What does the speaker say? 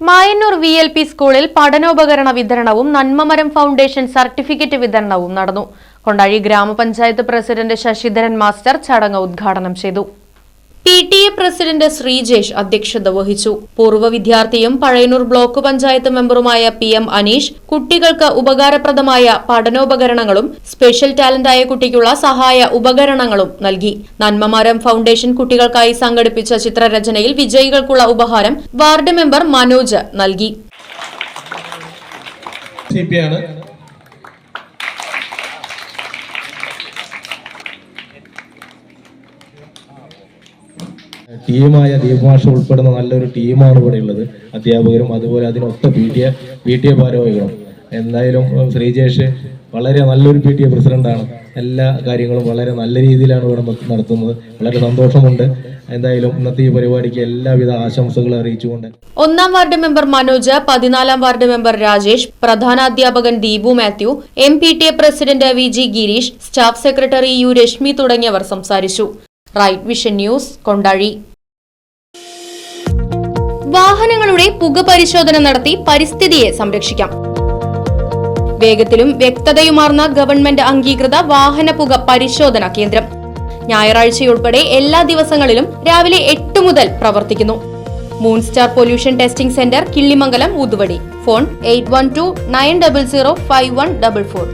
Mayannur VLP സ്കൂളിൽ പഠനോപകരണ വിതരണവും നന്മമരം foundation certificate വിതരണവും നടന്നു. കൊണ്ടാഴി ഗ്രാമപഞ്ചായത്ത് പ്രസിഡന്റ് ശശിധരൻ മാസ്റ്റർ ചടങ്ങ് ഉദ്ഘാടനം ചെയ്തു. PTA പ്രസിഡന്റ് ശ്രീജേഷ് അധ്യക്ഷത വഹിച്ചു. പൂർവ്വ വിദ്യാർത്ഥിയും പഴയന്നൂർ ബ്ലോക്ക് പഞ്ചായത്ത് മെമ്പറുമായ PM അനീഷ് കുട്ടികൾക്ക് ഉപകാരപ്രദമായ പഠനോപകരണങ്ങളും സ്പെഷ്യൽ ടാലന്റായ കുട്ടിക്കുള്ള സഹായ ഉപകരണങ്ങളും നൽകി. നന്മമരം ഫൗണ്ടേഷൻ കുട്ടികൾക്കായി സംഘടിപ്പിച്ച ചിത്രരചനയിൽ വിജയികൾക്കുള്ള ഉപഹാരം വാർഡ് മെമ്പർ മനോജ് നൽകി. ടീമായ ദീപമാഷ ഉൾപ്പെടുന്ന നല്ലൊരു ടീമാണ് ഇവിടെ ഉള്ളത്. അധ്യാപകരും അതുപോലെ അതിനൊത്ത PTA ഭാരവാഹികളും. എന്തായാലും ശ്രീജേഷ് വളരെ നല്ലൊരു PTA പ്രസിഡന്റാണ്. എല്ലാ കാര്യങ്ങളും വളരെ നല്ല രീതിയിലാണ് ഇവിടെ നടത്തുന്നത്. വളരെ സന്തോഷമുണ്ട്. എന്തായാലും ഇന്നത്തെ ഈ പരിപാടിക്ക് എല്ലാവിധ ആശംസകളും അറിയിച്ചുകൊണ്ട് 1-ാം വാർഡ് മെമ്പർ മനോജ്, 14-ാം വാർഡ് മെമ്പർ രാജേഷ്, പ്രധാനാധ്യാപകൻ Deepu Mathew, MPTA president VG Gireesh, staff secretary U Reshmi തുടങ്ങിയവർ സംസാരിച്ചു. Right vision news, Kondazhi. വാഹനങ്ങളുടെ പുക പരിശോധന നടത്തി പരിസ്ഥിതിയെ സംരക്ഷിക്കാം. വേഗത്തിലും വ്യക്തതയുമാർന്ന ഗവൺമെന്റ് അംഗീകൃത വാഹന പുക പരിശോധനാ കേന്ദ്രം ഞായറാഴ്ചയുൾപ്പെടെ എല്ലാ ദിവസങ്ങളിലും രാവിലെ 8 മുതൽ പ്രവർത്തിക്കുന്നു. Moonstar pollution testing centre, Killimangalam, Oothuvadi. Phone 8129005144.